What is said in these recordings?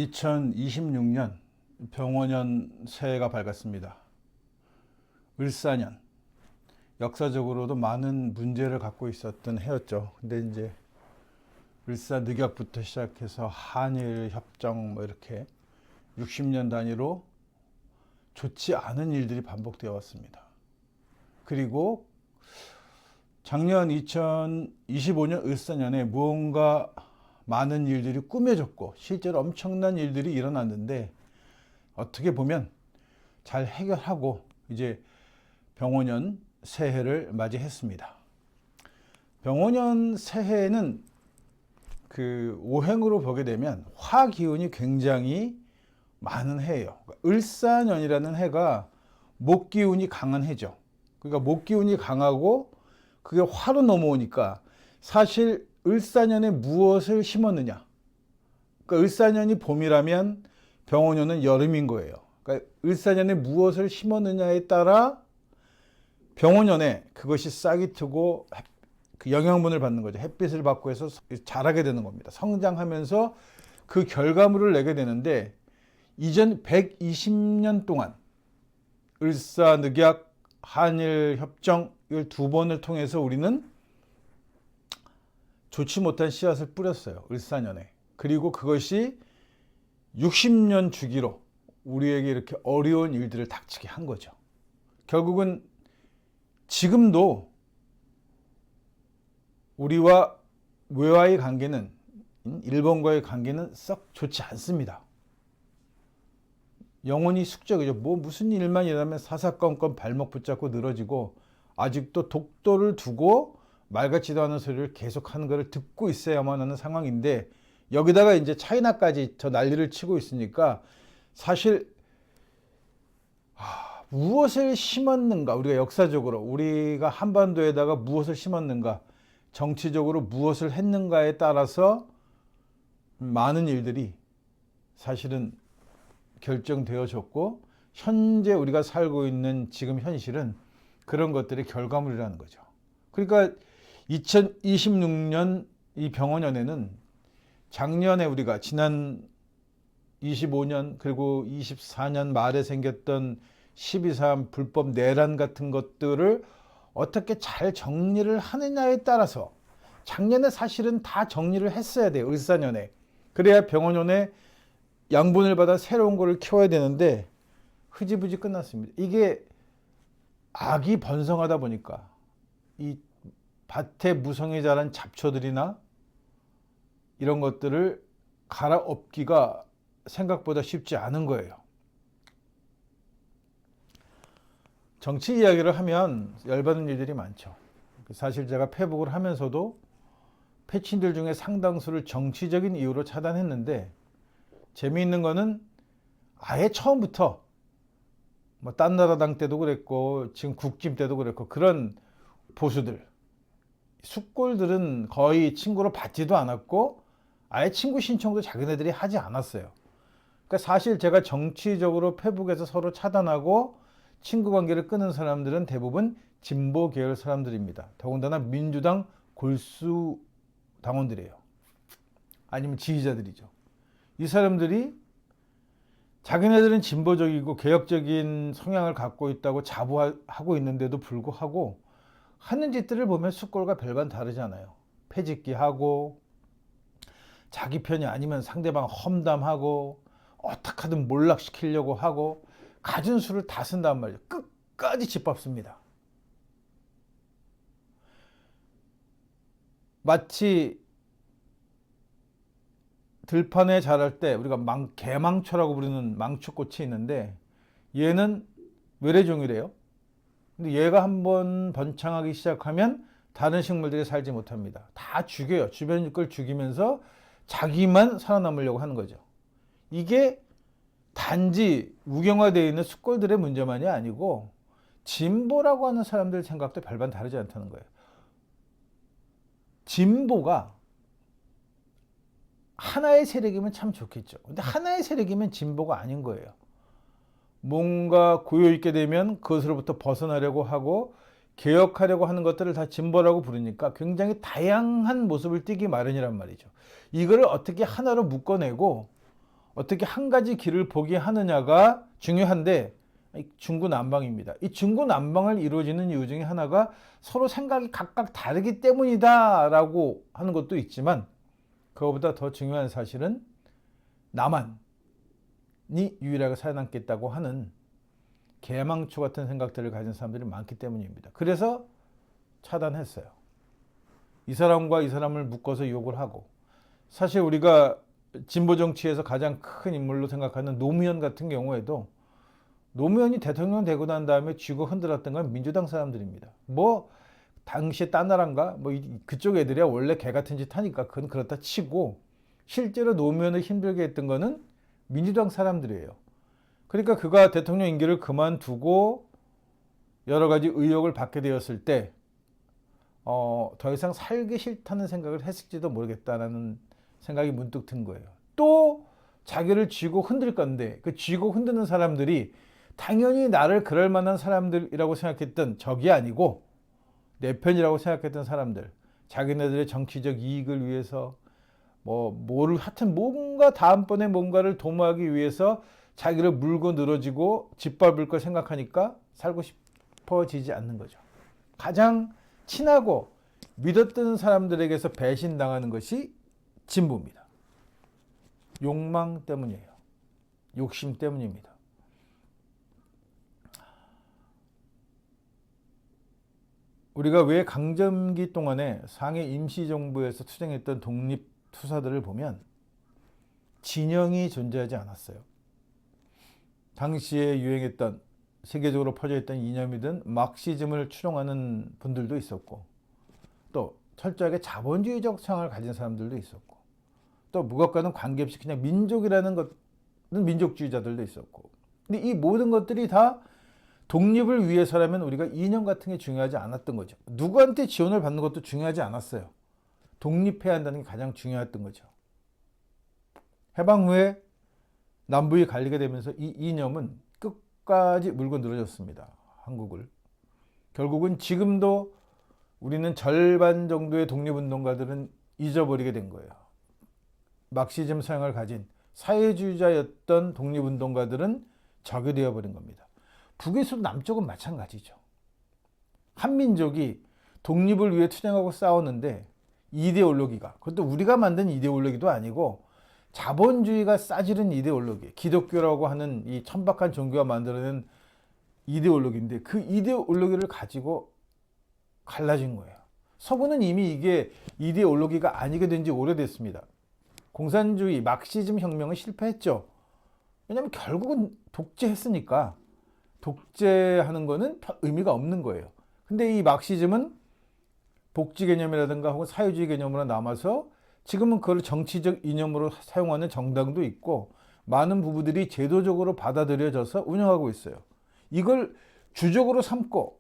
2026년 병원년 새해가 밝았습니다. 을사년. 역사적으로도 많은 문제를 갖고 있었던 해였죠. 근데 이제 을사늑약부터 시작해서 한일 협정 뭐 이렇게 60년 단위로 좋지 않은 일들이 반복되어 왔습니다. 그리고 작년 2025년 을사년에 무언가 많은 일들이 꾸며졌고 실제로 엄청난 일들이 일어났는데 어떻게 보면 잘 해결하고 이제 병원년 새해를 맞이했습니다. 병원년 새해는 그 오행으로 보게 되면 화 기운이 굉장히 많은 해예요. 을사년이라는 해가 목 기운이 강한 해죠. 그러니까 목 기운이 강하고 그게 화로 넘어오니까 사실 을사년에 무엇을 심었느냐. 그러니까 을사년이 봄이라면 병원년은 여름인 거예요. 그러니까 을사년에 무엇을 심었느냐에 따라 병원년에 그것이 싹이 트고 그 영양분을 받는 거죠. 햇빛을 받고 해서 자라게 되는 겁니다. 성장하면서 그 결과물을 내게 되는데 이전 120년 동안 을사늑약 한일 협정 이 두 번을 통해서 우리는 좋지 못한 씨앗을 뿌렸어요. 을사년에. 그리고 그것이 60년 주기로 우리에게 이렇게 어려운 일들을 닥치게 한 거죠. 결국은 지금도 우리와 외와의 관계는, 일본과의 관계는 썩 좋지 않습니다. 영원히 숙적이죠. 뭐 무슨 일만 일어나면 사사건건 발목 붙잡고 늘어지고 아직도 독도를 두고 말 같지도 않은 소리를 계속하는 것을 듣고 있어야만 하는 상황인데 여기다가 이제 차이나까지 저 난리를 치고 있으니까 사실 무엇을 심었는가, 우리가 역사적으로 우리가 한반도에다가 무엇을 심었는가, 정치적으로 무엇을 했는가에 따라서 많은 일들이 사실은 결정되어졌고 현재 우리가 살고 있는 지금 현실은 그런 것들의 결과물이라는 거죠. 그러니까 2026년 이 병원년에는 작년에 우리가 지난 25년 그리고 24년 말에 생겼던 12.3 불법 내란 같은 것들을 어떻게 잘 정리를 하느냐에 따라서 작년에 사실은 다 정리를 했어야 돼요. 을사년에. 그래야 병원년에 양분을 받아 새로운 거를 키워야 되는데 흐지부지 끝났습니다. 이게 악이 번성하다 보니까 이 밭에 무성히 자란 잡초들이나 이런 것들을 갈아엎기가 생각보다 쉽지 않은 거예요. 정치 이야기를 하면 열받는 일들이 많죠. 사실 제가 페북을 하면서도 패친들 중에 상당수를 정치적인 이유로 차단했는데 재미있는 거는 아예 처음부터 뭐 딴 나라 당 때도 그랬고 지금 국짐 때도 그랬고 그런 보수들 숙골들은 거의 친구로 받지도 않았고 아예 친구 신청도 자기네들이 하지 않았어요. 그러니까 사실 제가 정치적으로 페북에서 서로 차단하고 친구 관계를 끊은 사람들은 대부분 진보 계열 사람들입니다. 더군다나 민주당 골수 당원들이에요. 아니면 지지자들이죠. 이 사람들이 자기네들은 진보적이고 개혁적인 성향을 갖고 있다고 자부하고 있는데도 불구하고 하는 짓들을 보면 숙골과 별반 다르지 않아요. 패짓기하고 자기 편이 아니면 상대방 험담하고 어떻게 하든 몰락시키려고 하고 가진 수를 다 쓴단 말이에요. 끝까지 짓밟습니다. 마치 들판에 자랄 때 우리가 개망초라고 부르는 망초꽃이 있는데 얘는 외래종이래요. 근데 얘가 한번 번창하기 시작하면 다른 식물들이 살지 못합니다. 다 죽여요. 주변 걸 죽이면서 자기만 살아남으려고 하는 거죠. 이게 단지 우경화되어 있는 숙골들의 문제만이 아니고 진보라고 하는 사람들 생각도 별반 다르지 않다는 거예요. 진보가 하나의 세력이면 참 좋겠죠. 근데 하나의 세력이면 진보가 아닌 거예요. 뭔가 고여있게 되면 그것으로부터 벗어나려고 하고 개혁하려고 하는 것들을 다 진보라고 부르니까 굉장히 다양한 모습을 띠기 마련이란 말이죠. 이거를 어떻게 하나로 묶어내고 어떻게 한 가지 길을 보게 하느냐가 중요한데 중구난방입니다. 이 중구난방을 이루어지는 이유 중에 하나가 서로 생각이 각각 다르기 때문이다라고 하는 것도 있지만 그거보다 더 중요한 사실은 나만이 유일하게 살아남겠다고 하는 개망초 같은 생각들을 가진 사람들이 많기 때문입니다. 그래서 차단했어요. 이 사람과 이 사람을 묶어서 욕을 하고, 사실 우리가 진보 정치에서 가장 큰 인물로 생각하는 노무현 같은 경우에도 노무현이 대통령 되고 난 다음에 쥐고 흔들었던 건 민주당 사람들입니다. 뭐 당시에 딴 나라인가 뭐 그쪽 애들이야 원래 개 같은 짓 하니까 그건 그렇다 치고, 실제로 노무현을 힘들게 했던 거는 민주당 사람들이에요. 그러니까 그가 대통령 임기를 그만두고 여러 가지 의혹을 받게 되었을 때 더 이상 살기 싫다는 생각을 했을지도 모르겠다라는 생각이 문득 든 거예요. 또 자기를 쥐고 흔들 건데 그 쥐고 흔드는 사람들이 당연히 나를 그럴 만한 사람들이라고 생각했던 적이 아니고 내 편이라고 생각했던 사람들, 자기네들의 정치적 이익을 위해서 뭐를 하여튼 뭔가 다음번에 뭔가를 도모하기 위해서 자기를 물고 늘어지고 짓밟을 걸 생각하니까 살고 싶어지지 않는 거죠. 가장 친하고 믿었던 사람들에게서 배신당하는 것이 진보입니다. 욕망 때문이에요. 욕심 때문입니다. 우리가 왜 강점기 동안에 상해 임시정부에서 투쟁했던 독립투사들을 보면 진영이 존재하지 않았어요. 당시에 유행했던 세계적으로 퍼져있던 이념이든 막시즘을 추종하는 분들도 있었고, 또 철저하게 자본주의적 성향을 가진 사람들도 있었고, 또 무엇과는 관계없이 그냥 민족이라는 것은 민족주의자들도 있었고, 근데 이 모든 것들이 다 독립을 위해서라면 우리가 이념 같은 게 중요하지 않았던 거죠. 누구한테 지원을 받는 것도 중요하지 않았어요. 독립해야 한다는 게 가장 중요했던 거죠. 해방 후에 남북이 갈리게 되면서 이 이념은 끝까지 물고 늘어졌습니다. 한국을. 결국은 지금도 우리는 절반 정도의 독립운동가들은 잊어버리게 된 거예요. 막시즘 성향을 가진 사회주의자였던 독립운동가들은 적이 되어버린 겁니다. 북에서도 남쪽은 마찬가지죠. 한민족이 독립을 위해 투쟁하고 싸웠는데 이데올로기가, 그것도 우리가 만든 이데올로기도 아니고 자본주의가 싸지른 이데올로기, 기독교라고 하는 이 천박한 종교가 만들어낸 이데올로기인데 그 이데올로기를 가지고 갈라진 거예요. 서구는 이미 이게 이데올로기가 아니게 된 지 오래됐습니다. 공산주의, 막시즘 혁명은 실패했죠. 왜냐하면 결국은 독재했으니까 독재하는 거는 의미가 없는 거예요. 근데 이 막시즘은 복지 개념이라든가 혹은 사회주의 개념으로 남아서 지금은 그걸 정치적 이념으로 사용하는 정당도 있고 많은 부부들이 제도적으로 받아들여져서 운영하고 있어요. 이걸 주적으로 삼고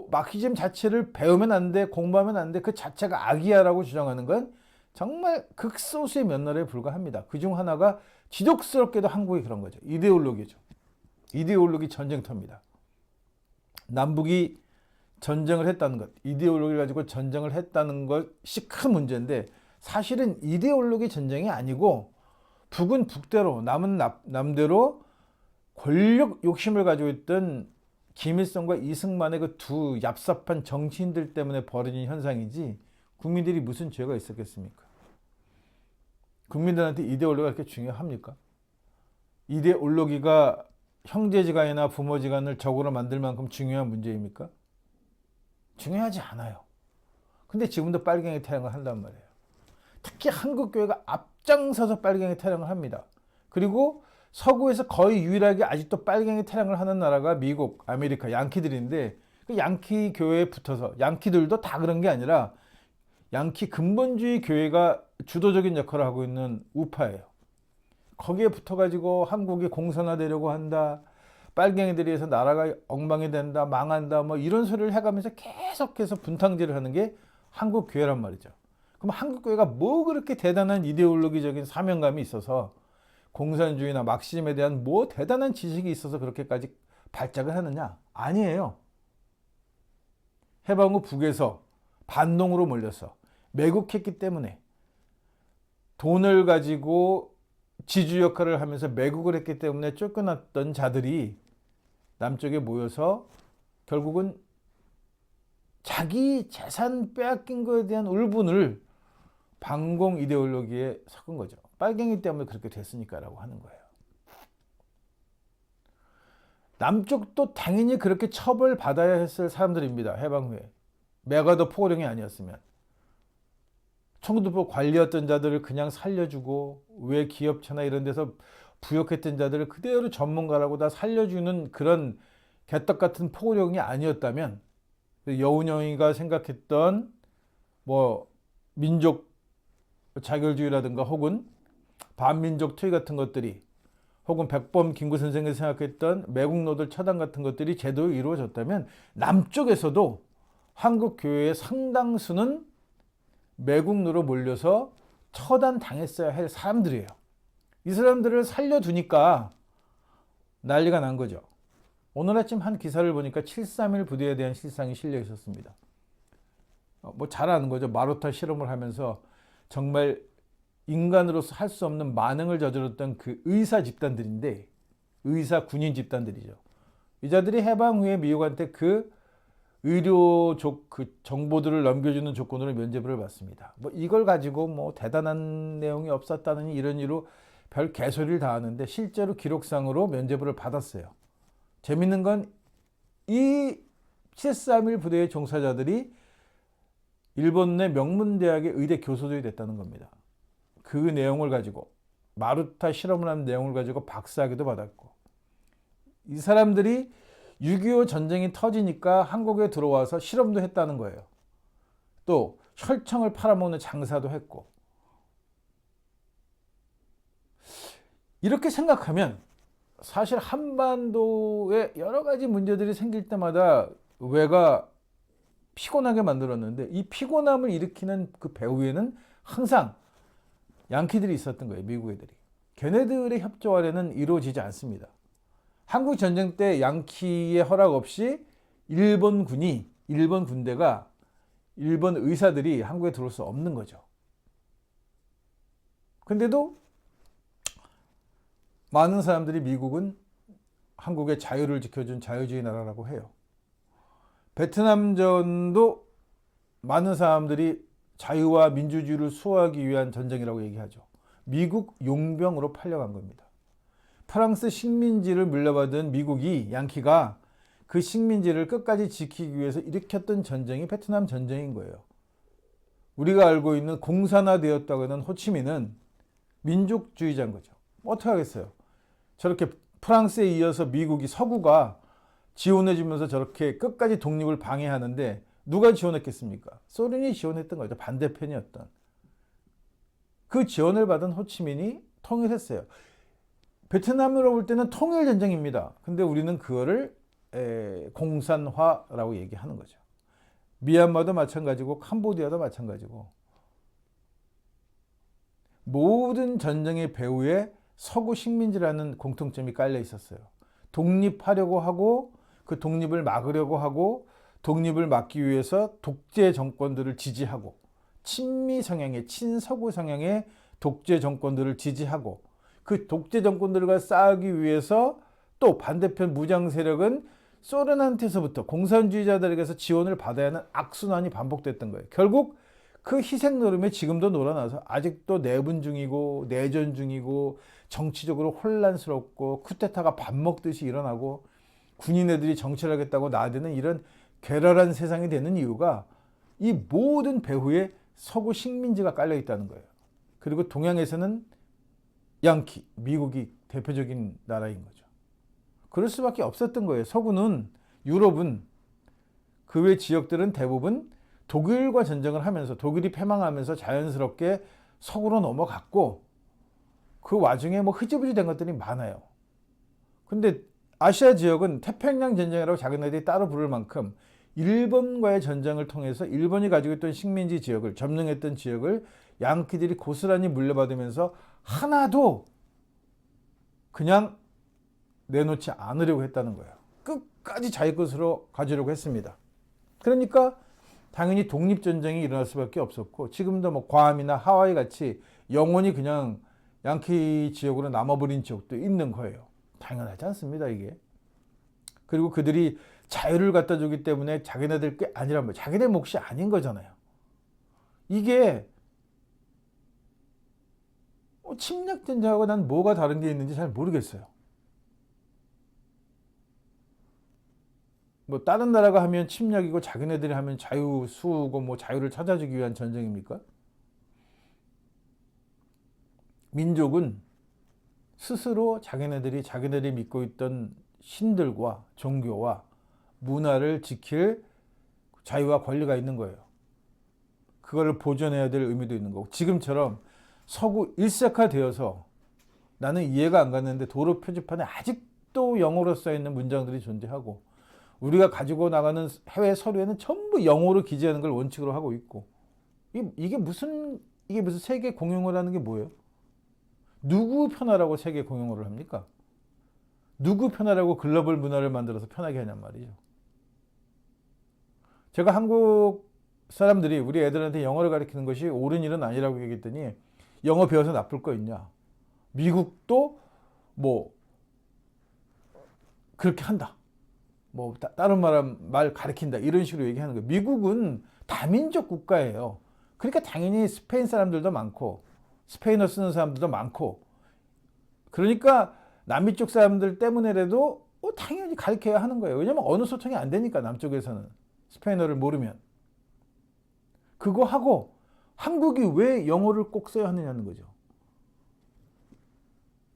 막시즘 자체를 배우면 안 돼, 공부하면 안 돼, 그 자체가 악이야라고 주장하는 건 정말 극소수의 몇 나라에 불과합니다. 그중 하나가 지독스럽게도 한국이 그런 거죠. 이데올로기죠. 이데올로기 전쟁터입니다. 남북이 전쟁을 했다는 것, 이데올로기를 가지고 전쟁을 했다는 것이 큰 문제인데 사실은 이데올로기 전쟁이 아니고 북은 북대로 남은 남대로 권력 욕심을 가지고 있던 김일성과 이승만의 그 두 얍삽한 정치인들 때문에 벌어진 현상이지 국민들이 무슨 죄가 있었겠습니까? 국민들한테 이데올로기가 그렇게 중요합니까? 이데올로기가 형제지간이나 부모지간을 적으로 만들 만큼 중요한 문제입니까? 중요하지 않아요. 근데 지금도 빨갱이 타령을 한단 말이에요. 특히 한국교회가 앞장서서 빨갱이 타령을 합니다. 그리고 서구에서 거의 유일하게 아직도 빨갱이 타령을 하는 나라가 미국, 아메리카, 양키들인데 그 양키 교회에 붙어서, 양키들도 다 그런 게 아니라 양키 근본주의 교회가 주도적인 역할을 하고 있는 우파예요. 거기에 붙어가지고 한국이 공산화되려고 한다, 빨갱이들이 해서 나라가 엉망이 된다, 망한다, 이런 소리를 해가면서 계속해서 분탕질을 하는 게 한국 교회란 말이죠. 그럼 한국 교회가 뭐 그렇게 대단한 이데올로기적인 사명감이 있어서 공산주의나 막시즘에 대한 뭐 대단한 지식이 있어서 그렇게까지 발작을 하느냐? 아니에요. 해방 후 북에서 반동으로 몰려서 매국했기 때문에 돈을 가지고 지주 역할을 하면서 매국을 했기 때문에 쫓겨났던 자들이 남쪽에 모여서 결국은 자기 재산 빼앗긴 거에 대한 울분을 반공 이데올로기에 섞은 거죠. 빨갱이 때문에 그렇게 됐으니까라고 하는 거예요. 남쪽도 당연히 그렇게 처벌받아야 했을 사람들입니다. 해방 후에. 메가더 포고령이 아니었으면. 청두법 관리였던 자들을 그냥 살려주고 왜 기업체나 이런 데서 부역했던 자들을 그대로 전문가라고 다 살려주는 그런 개떡 같은 포고령이 아니었다면 여운형이가 생각했던 뭐 민족 자결주의라든가 혹은 반민족 투의 같은 것들이 혹은 백범 김구 선생이 생각했던 매국노들 처단 같은 것들이 제대로 이루어졌다면 남쪽에서도 한국 교회의 상당수는 매국노로 몰려서 처단당했어야 할 사람들이에요. 이 사람들을 살려두니까 난리가 난 거죠. 오늘 아침 한 기사를 보니까 731 부대에 대한 실상이 실려 있었습니다. 뭐 잘 아는 거죠. 마루타 실험을 하면서 정말 인간으로서 할 수 없는 만행을 저질렀던 그 의사 집단들인데, 의사 군인 집단들이죠. 이 자들이 해방 후에 미국한테 그 의료적 그 정보들을 넘겨주는 조건으로 면죄부를 받습니다. 뭐 이걸 가지고 뭐 대단한 내용이 없었다는 이런 이유로 별 개소리를 다 하는데 실제로 기록상으로 면죄부를 받았어요. 재밌는 건 이 731 부대의 종사자들이 일본 내 명문대학의 의대 교수들이 됐다는 겁니다. 그 내용을 가지고 마루타 실험을 한 내용을 가지고 박사학위도 받았고, 이 사람들이 6.25 전쟁이 터지니까 한국에 들어와서 실험도 했다는 거예요. 또 혈청을 팔아먹는 장사도 했고. 이렇게 생각하면 사실 한반도에 여러 가지 문제들이 생길 때마다 왜가 피곤하게 만들었는데 이 피곤함을 일으키는 그 배후에는 항상 양키들이 있었던 거예요. 미국 애들이. 걔네들의 협조 아래는 이루어지지 않습니다. 한국 전쟁 때 양키의 허락 없이 일본 군대가 일본 의사들이 한국에 들어올 수 없는 거죠. 근데도 많은 사람들이 미국은 한국의 자유를 지켜준 자유주의 나라라고 해요. 베트남전도 많은 사람들이 자유와 민주주의를 수호하기 위한 전쟁이라고 얘기하죠. 미국 용병으로 팔려간 겁니다. 프랑스 식민지를 물려받은 미국이, 양키가 그 식민지를 끝까지 지키기 위해서 일으켰던 전쟁이 베트남 전쟁인 거예요. 우리가 알고 있는 공산화되었다고 하는 호치민은 민족주의자인 거죠. 어떻게 하겠어요? 저렇게 프랑스에 이어서 미국이, 서구가 지원해주면서 저렇게 끝까지 독립을 방해하는데 누가 지원했겠습니까? 소련이 지원했던 거죠. 반대편이었던. 그 지원을 받은 호치민이 통일했어요. 베트남으로 볼 때는 통일전쟁입니다. 근데 우리는 그거를 공산화라고 얘기하는 거죠. 미얀마도 마찬가지고 캄보디아도 마찬가지고, 모든 전쟁의 배후에 서구 식민지라는 공통점이 깔려 있었어요. 독립하려고 하고 그 독립을 막으려고 하고 독립을 막기 위해서 독재 정권들을 지지하고, 친미 성향의, 친서구 성향의 독재 정권들을 지지하고, 그 독재 정권들과 싸우기 위해서 또 반대편 무장 세력은 소련한테서부터 공산주의자들에게서 지원을 받아야 하는 악순환이 반복됐던 거예요. 결국 그 희생 노름에 지금도 놀아나서 아직도 내분 중이고 내전 중이고 정치적으로 혼란스럽고 쿠데타가 밥 먹듯이 일어나고 군인애들이 정치를 하겠다고 나대는 이런 괴랄한 세상이 되는 이유가 이 모든 배후에 서구 식민지가 깔려 있다는 거예요. 그리고 동양에서는 양키, 미국이 대표적인 나라인 거죠. 그럴 수밖에 없었던 거예요. 서구는, 유럽은, 그 외 지역들은 대부분 독일과 전쟁을 하면서, 독일이 패망하면서 자연스럽게 서구로 넘어갔고, 그 와중에 뭐 흐지부지 된 것들이 많아요. 근데 아시아 지역은 태평양 전쟁이라고 자기네들이 따로 부를 만큼 일본과의 전쟁을 통해서 일본이 가지고 있던 식민지 지역을, 점령했던 지역을 양키들이 고스란히 물려받으면서 하나도 그냥 내놓지 않으려고 했다는 거예요. 끝까지 자기 것으로 가지려고 했습니다. 그러니까 당연히 독립전쟁이 일어날 수밖에 없었고, 지금도 뭐 괌이나 하와이 같이 영원히 그냥 양키 지역으로 남아버린 지역도 있는 거예요. 당연하지 않습니다, 이게. 그리고 그들이 자유를 갖다 주기 때문에 자기네들 게 아니란 말이에요. 자기네 몫이 아닌 거잖아요. 이게 침략전자하고 난 뭐가 다른 게 있는지 잘 모르겠어요. 뭐 다른 나라가 하면 침략이고 자기네들이 하면 자유 수호고 뭐 자유를 찾아주기 위한 전쟁입니까? 민족은 스스로 자기네들이 믿고 있던 신들과 종교와 문화를 지킬 자유와 권리가 있는 거예요. 그거를 보존해야 될 의미도 있는 거고, 지금처럼 서구 일색화되어서 나는 이해가 안 갔는데 도로 표지판에 아직도 영어로 써 있는 문장들이 존재하고, 우리가 가지고 나가는 해외 서류에는 전부 영어로 기재하는 걸 원칙으로 하고 있고, 이게 무슨 세계 공용어라는 게 뭐예요? 누구 편하라고 세계 공용어를 합니까? 누구 편하라고 글로벌 문화를 만들어서 편하게 하냔 말이죠. 제가 한국 사람들이 우리 애들한테 영어를 가르치는 것이 옳은 일은 아니라고 얘기했더니, 영어 배워서 나쁠 거 있냐? 미국도 뭐 그렇게 한다. 뭐 다른 말 가르친다. 이런 식으로 얘기하는 거예요. 미국은 다민족 국가예요. 그러니까 당연히 스페인 사람들도 많고 스페인어 쓰는 사람들도 많고, 그러니까 남미 쪽 사람들 때문에라도 당연히 가르쳐야 하는 거예요. 왜냐면 언어 소통이 안 되니까, 남쪽에서는 스페인어를 모르면. 그거 하고 한국이 왜 영어를 꼭 써야 하느냐는 거죠.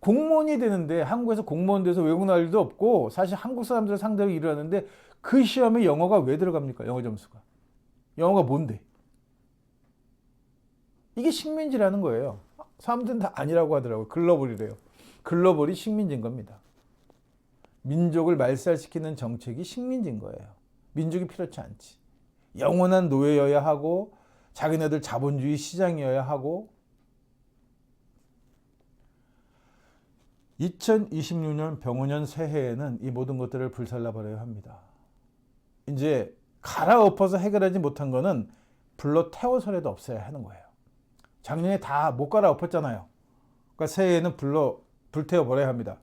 공무원이 되는데, 한국에서 공무원 돼서 외국 나갈 일도 없고 사실 한국 사람들을 상대로 일을 하는데, 그 시험에 영어가 왜 들어갑니까? 영어 점수가. 영어가 뭔데? 이게 식민지라는 거예요. 사람들은 다 아니라고 하더라고요. 글로벌이래요. 글로벌이 식민지인 겁니다. 민족을 말살시키는 정책이 식민지인 거예요. 민족이 필요치 않지. 영원한 노예여야 하고 자기네들 자본주의 시장이어야 하고. 2026년 병오년 새해에는 이 모든 것들을 불살라 버려야 합니다. 이제 갈아엎어서 해결하지 못한 거는 불러 태워서라도 없애야 하는 거예요. 작년에 다 못 갈아엎었잖아요. 그러니까 새해에는 불태워 버려야 합니다.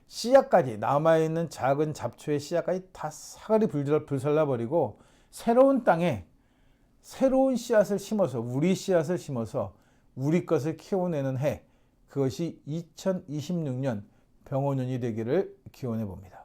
씨앗까지, 남아있는 작은 잡초의 씨앗까지 다 사가리 불살라 버리고, 새로운 땅에 새로운 씨앗을 심어서, 우리 씨앗을 심어서 우리 것을 키워내는 해, 그것이 2026년 병오년이 되기를 기원해 봅니다.